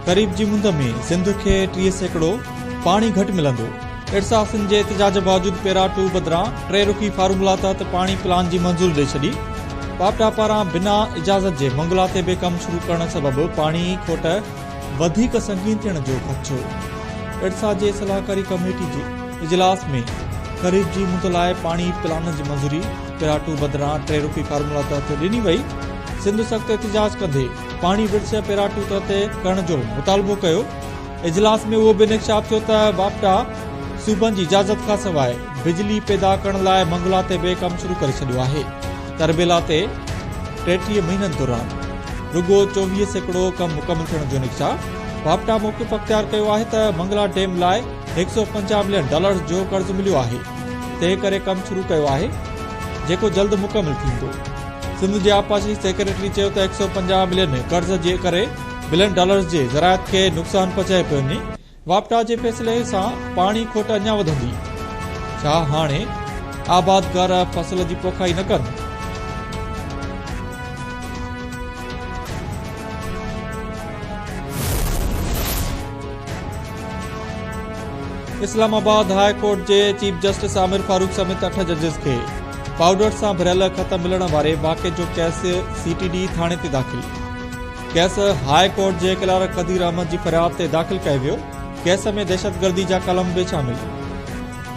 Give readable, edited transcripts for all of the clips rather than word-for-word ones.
क़रीब जी मुंद में सिंध खे 30% पानी घट मिलंदो। इरसासन जे एहतजाज बावजूद पेराटू बदिरां 3 रुखी फार्मूला तहत पानी प्लान जी मंज़ूरी ॾेई छॾी। पापटा पारां बिना इजाज़त जे मंगला ते बि कम शुरू करण सबबि पाणी खोट वधीक संगीन थियण जो ख़दशो। इरसा जे सलाहकारी कमेटी जे इजलास में क़रीब जी मुंद लाइ पाणी प्लान जी मंज़ूरी पेराटू बदिरां 3 रुखी फार्मूला तहत ॾिनी वई। सिंध सख़्त एहतजाज कंदे पाणी विरछ पेराटू तहत करण जो मुतालबो कयो। इजलास में उहो बि निक्षाप थियो त बापटा सूबनि जी इजाज़त खां सवाइ बिजली पैदा करण लाइ मंगला ते बि कम शुरू करे छॾियो आहे। तरबेला ते 33 महीननि दौरान रुगो 24% कम मुकमल थियण जो निक्षाप। बापटा मौक़िफ़ अख़्तियार कयो आहे त मंगला डैम लाइ $150 मिलियन जो कर्ज़ मिलियो आहे। तंहिं करे कम शुरू कयो आहे जेको जल्द मुकमल थींदो। सिंध जे आबपाशी सेक्रेटरी चयो त $150 मिलियन कर्ज़ जे करे $1 बिलियन जे ज़रायत खे नुक़सान पहुचाए पियो वञे। वापटा जे फ़ैसिले सां पाणी खोट अञा वधंदी। छा हाणे आबादगार फसल जी पोखाई न कनि? इस्लामाबाद हाई कोर्ट जे चीफ जस्टिस आमिर फारूक समेत 8 जजिस खे पाउडर सां भरियल ख़त मिलण वारे वाक़े जो केस CTD थाणे ते दाख़िल। केस हाई कोर्ट जे क्लर्क कदीर अहमद जी फरियाद ते दाख़िल कयो वियो। केस में दहशतगर्दी जा कलम बि शामिल।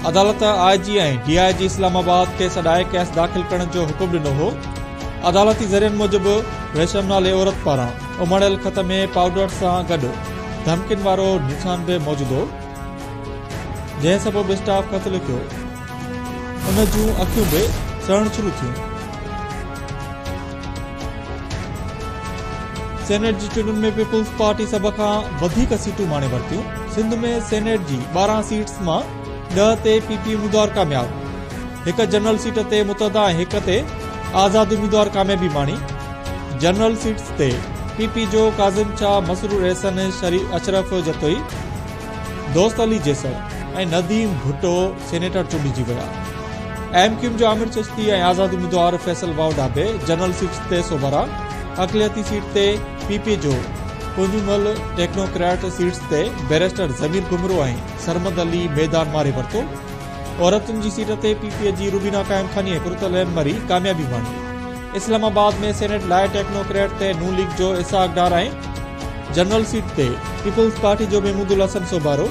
अदालत IG ऐं DIG इस्लामाबाद खे सॾाए केस दाख़िल करण जो हुकुम ॾिनो हो। अदालती ज़रियनि मूजिबि रेशम नाले औरत पारां उमड़ियल ख़त में पाउडर सां गॾु धमकियुनि वारो निशान बि मौजूदु हो, जंहिं सबबि स्टाफ ख़त लिखियो। उन जूं अखियूं बि सड़ण शुरू थियूं। सेनेट जी चूंडुनि में पीपुल्स पार्टी सभ खां वधीक सीटूं माणे वरितियूं। सिंध में सेनेट जी 12 सीट्स मां 10 ते PP उम्मीदवार कामयाब। 1 जनरल सीट ते मुतहदा ऐं 1 ते आज़ाद उम्मीदवार कामयाबी माणी। जनरल सीट्स ते PP जो काज़िम शाह, मसरूर एहसन, अशरफ जतोई, दोस्त अली जेसर ऐं नदीम भुट्टो सेनेटर चूंडिजी विया। MQM जो आमिर चिश्ती ऐं आज़ाद उम्मीदवार फैसल वावडा बि जनरल सीट्स ते सोभरा। अक़लियती सीट ते PP जो पुंजमल टेक्नोक्रेट सीट्स ते बैरिस्टर ज़मीर गुमरो ऐं सरमद अली मैदान मारे वरितो। औरतुनि जी सीट ते PP जी रुबीना कायम खानी ऐं कुरतल मरी कामयाबी माणी। इस्लामाबाद में सेनेट लाइ टेक्नोक्रेट ते नून लीग जो इसाक डार ऐं जनरल सीट ते पीपुल्स पार्टी जो महमूदुल हसन सोबारो।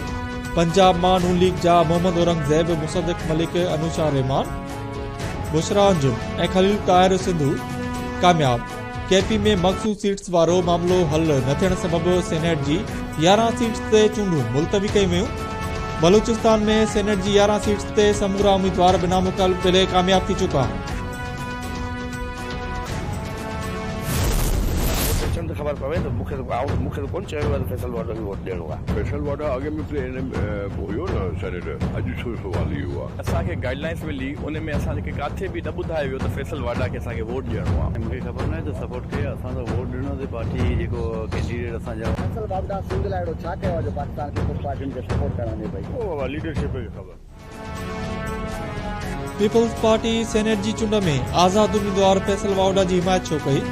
पंजाब मां नून लीग जा मोहम्मद औरंगज़ेब, मुसद्दिक मलिक, अनुशा रहमान, बुशरा अंजुम ऐं खलील ताहिर सिंधु कामयाब। KP में मखसूस सीट्स वारो मामलो हल न थियण सबबि सेनेट जी 11 सीट्स ते चूंडूं मुलतवी कयूं वयूं। बलूचिस्तान में सेनेट जी 11 सीट्स ते समूरा उम्मीदवार बिना मुकाबले कामयाब थी चुका। खबर पवे तो मुख्य तो कौन चाहिए फैसल वाडा भी वोट ॾियणो आहे। फैसल वाडा अॻे में हुयो न सेनेटर, अॼु छो सुवाल इहो आहे। असांखे गाइडलाइंस मिली, उन में असांखे किथे बि न ॿुधायो वियो त फैसल वाडा खे असांखे वोट ॾियणो आहे। मूंखे ख़बर न आहे त सपोर्ट कयो असां त वोट ॾिनोसीं पार्टी जेको कैंडिडेट असांजा। फैसल वाडा सिंध लाइ छा कयो जो पाकिस्तान पीपल्स पार्टी खे सपोर्ट करण जे भई उहो लीडरशिप खे ख़बर। पीपल्स पार्टी सेनेट जी चूंड में आज़ाद उम्मीदवार फैसल वावडा जी हिमायत छो कई?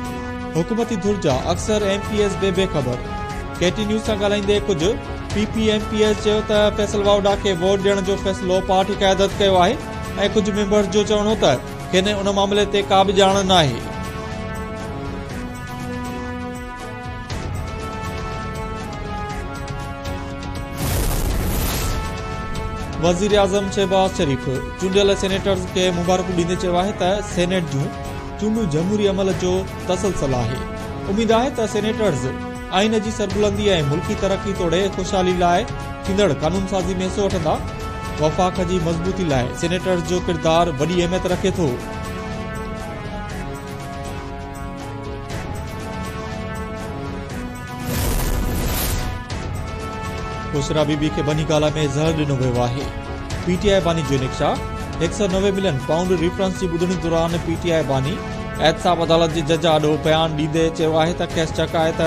हुकूमती धुर जा अक्सर MPS बे बेखबर। KT न्यूज़ सां ॻाल्हाईंदे कुझु PP MPS चयो त फैसल वावडा खे वोट ॾियण जो फ़ैसिलो पार्टी क़यादत कयो आहे ऐं कुझु मेंबर्स जो चवणो त खेनि उन मामले ते का बि ॼाण न आहे। वज़ीर आज़म शहबाज शरीफ़ चूंडियल सेनेटर्स खे मुबारकूं ॾींदे चयो आहे त सेनेट जूं चूंडूं जमहूरी अमल जो तसलसल आहे। उम्मीद आहे त सेनेटर्स आइन जी सरबुलंदी ऐं मुल्की तरक्की तोड़े खुशहाली लाइ थींदड़ कानून साज़ी में हिसो वठंदा। वफ़ाक़ जी मज़बूती लाइ सेनेटर्स जो किरदार वॾी अहमियत रखे थो। बुशरा बीबी खे बनीगाला में ज़हर ॾिनो वियो आहे। PTI बानी जो निक्षा 190 मिलियन पाउंड रिफरेंस जी ॿुधणी दौरान PTI बानी एहतसाब अदालत जे जज आॾो बयान ॾींदे चयो आहे त खेसि शक आहे त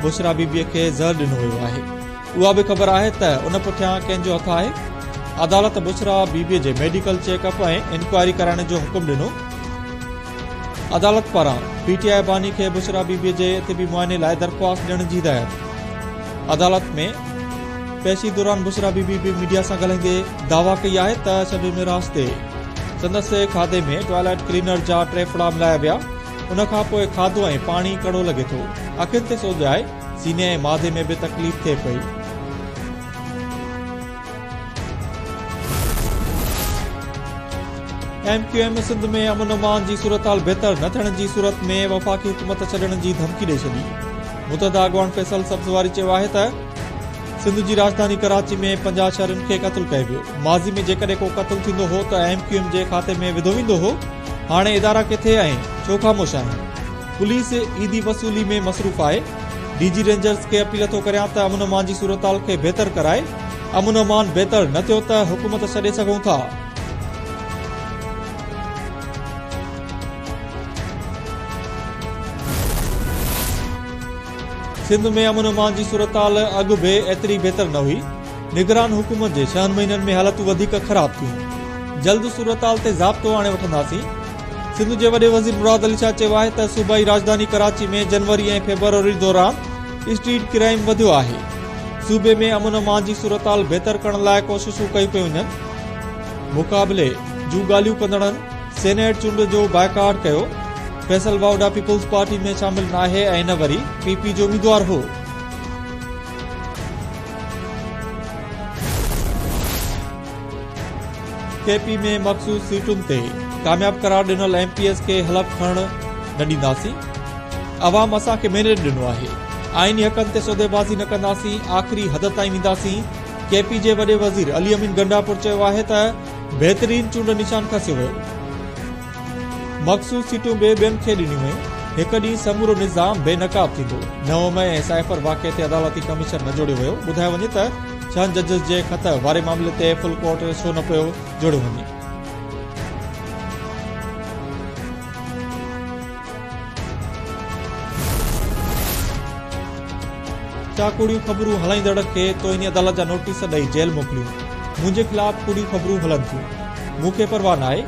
बुशरा बीबीअ खे ज़हर ॾिनो वियो आहे। उहा बि ख़बर आहे त उन पुठियां कंहिंजो हथ आहे। अदालत बुशरा बीबीअ जे मेडिकल चेकअप ऐं इंक्वायरी कराइण जो हुकुम ॾिनो। अदालत पारां PTI बानी खे बुशरा बीबीअ जे तिबी मुआइने लाइ दरख़्वास्त ॾियण जी हिदायत। अदालत में पेशी दौरान बुशरा बीबी भी मीडिया सां ॻाल्हाईंदे दावा कई आहे त शब मिराज ते संदसि खाधे में टॉयलेट क्लीनर जा 3 फड़ा मिलाया विया। उन खां पोइ खाधो ऐं पाणी कड़ो लॻे थो। अखियुनि ते सोज आहे, सीने ऐं मादे में बि तकलीफ़ थिए पई। MQM सिंध में अमन अमान जी सूरत-हाल बहितर न थियण जी सूरत में वफ़ाक़ी हुकूमत छॾण जी धमकी ॾेई छॾी। मुतहदा अॻवान फैसल सब्ज़वारी चयो आहे त सिंध जी राजधानी कराची में 50 शहरनि खे क़त्ल कयो वियो। माज़ी में जेकॾहिं को क़त्ल थींदो हो त MQM जे खाते में विधो वेंदो हो। हाणे इदारा किथे ऐं छो ख़ामोश आहिनि? पुलिस ईदी वसूली में मसरूफ़ आहे। DG रेंजर्स खे अपील थो करियां त अमन अमान जी सूरत-हाल खे बहितर कराए। अमन अमान बहितर न थियो त हुकूमत छॾे सघूं था। सिंध में अमन अमान जी सूरत-हाल अॻु बि एतिरी बहितर न हुई। निगरान हुकूमत जे 6 महीननि में हालतूं वधीक ख़राब थियूं। जल्द सूरत-हाल ते ज़ाब्तो आणे वठंदासीं। सिंध जे वॾे वज़ीर मुराद अली शाह चयो आहे त सूबाई राजधानी कराची में जनवरी ऐं फेबरवरी दौरान स्ट्रीट क्राइम वधियो आहे। सूबे में अमन अमान जी सूरत-हाल बहितर करण लाइ कोशिशूं कयूं पियूं वञनि। मुक़ाबले जूं ॻाल्हियूं कंदड़नि सेनेट चूंड जो बाइकाट कयो। फैसल वाउडा पीपुल्स पार्टी में शामिल न आहे ऐं न वरी PP जो उम्मीदवार हो। KP में मखसूस सीटुनि ते कामयाब करार ॾिनल MPS खे हलफ़ खणण न ॾींदासीं। अवाम असांखे मैंडेट ॾिनो आहे। आइनी हक़नि ते सौदेबाज़ी न कंदासीं, आख़िरी हद ताईं वेंदासीं। KP जे वॾे वज़ीर अली अमीन गंडापुर चयो आहे त बहितरीन चूंड निशान खसियो वियो। मखसूस सीटूं ॿियनि खे ॾिनियूं वयूं। हिकु ॾींहुं समूरो निज़ाम बेनकाब थींदो। नवम ऐं साइफर वाक़े ते अदालती कमीशन न जोड़ियो वियो। ॿुधायो वञे त 6 जजिस जे ख़त वारे मामले ते फुल कोर्ट छो न पियो जोड़ियो वञे। कूड़ियूं ख़बरूं हलाईंदड़ खे तोइनी अदालत जा नोटिस ॾेई जेल मोकिलियूं। मुंहिंजे ख़िलाफ़ कूड़ियूं ख़बरूं हलनि थियूं। मूंखे परवाह न आहे।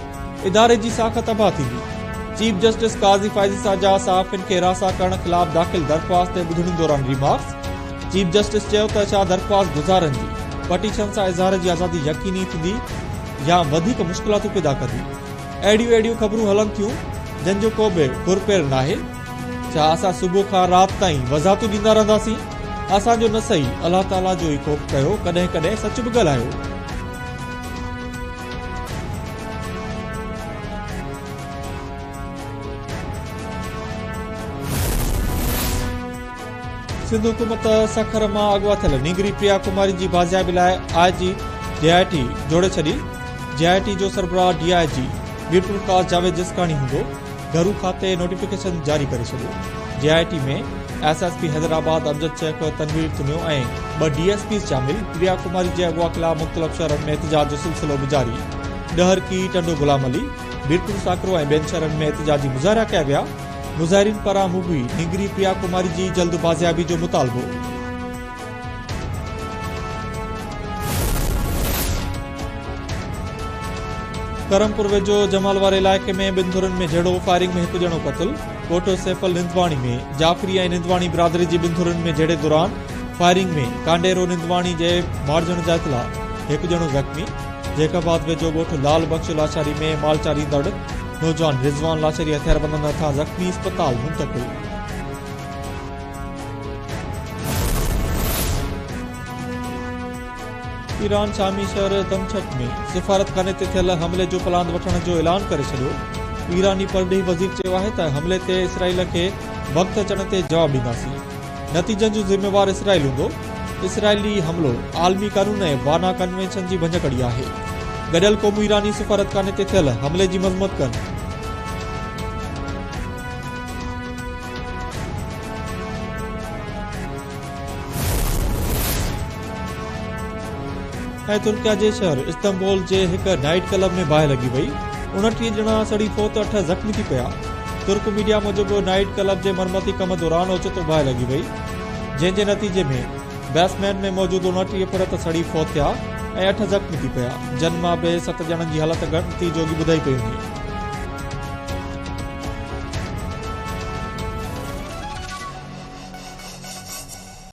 इदारे जी साख तबाह थींदी। चीफ जस्टिस काज़ी फ़ाइज़ साजा सहाफ़ियुनि खे रासा करण ख़िलाफ़ दाख़िल दरख़्वास्त ते ॿुधणी दौरान रिमार्क्स। चीफ जस्टिस चयो त छा दरख़्वास्त गुज़ारनि जी पटीशन सां इज़हार जी आज़ादी यकीनी थींदी या वधीक मुश्किलातूं पैदा कंदी। अहिड़ियूं ख़बरूं हलनि थियूं जंहिंजो को बि पुरपेर न आहे। छा असां सुबुह खां राति ताईं वज़ाहतूं ॾींदा रहंदासीं? असांजो न सही अलाह ताला जो ई ख़ौफ़ कयो। कॾहिं कॾहिं सच बि ॻाल्हायो। सिंध हुकूमत सखर मां अगवा थियल नीगरी प्रिया कुमारी जी बाज़ियाबी लाइ IG DIT जोड़े छॾी। JIT जो सरबराह DIG वीरपुर काज़ जावेद जिस्कानी हूंदो। घरू खाते नोटिफिकेशन जारी करे छॾियो। JIT में SSP हैदराबाद अमजद शेख तनवीर तुनियो ऐं 2 DSP शामिल। प्रिया कुमारी जे अगवा ख़िलाफ़ मुख़्तलिफ़ शहरनि में एहतिजाज जो सिलसिलो बि जारी। डहरकी टंडो गुलाम अली वीरपुर साकरो ऐं ॿियनि शहरनि में एहतिजाजी मुज़ाहिरा कया विया। मुज़ाहिरीन पारां मुबी निगरी प्रिया कुमारी जी जल्द बाज़ियाबी जो मुतालबो। करमपुर वेझो जमालवार इलाइक़े में बिंदुरनि में जहिड़ो फायरिंग में हिकु ॼणो क़त्ल। कोटो सैफल निंदवाणी में जाफरी ऐं निंदवाणी बिरादरी जी बिंदुरनि में जहिड़े दौरान फायरिंग में कांडेरो निंदवाणी जे मारजण जा इतला। हिकु ॼणो ज़ख़्मी। जैकाबाद वेझो ॻोठ लाल बख्श लाचारी में माल चारींदड़ नौजवान रिज़वान लाचारी हथियारबंदनि हथां ज़ख़्मी अस्पताल मुंतक़िल। ईरान शामी शहर दमछट में सिफारतखाने ते थियल हमले जो प्लान वठण जो ऐलान करे छॾियो। ईरानी परॾेही वज़ीर चयो आहे त हमले ते इसराइल खे वक़्त अचण ते जवाब ॾींदासीं। नतीजनि जो ज़िम्मेवार इसराइल हूंदो। इसराइली हमलो आलमी कानून ऐं वाना कन्वेंशन जी भञकड़ी आहे। गॾियल क़ौमूं ईरानी सिफारतखाने ते थियल हमले जी मज़म्मत कनि। तुर्किया जे शहर इस्तांबुल जे हिक नाइट क्लब में बाहि लॻी वई। 29 ॼणा सड़ी फोत 8 ज़ख़्मी थी पिया। तुर्क मीडिया मूजिब नाइट क्लब जे मरमती कम दौरान ओचितो बाहि लॻी वई, जंहिं जे नतीजे में बेसमेंट में मौजूद 29 फ़र्द सड़ी फोत थिया ऐं 8 ज़ख़्मी थी पिया। जन मां बि 7 ॼणनि जी हालत गणती जोगी ॿुधाई पई वञे।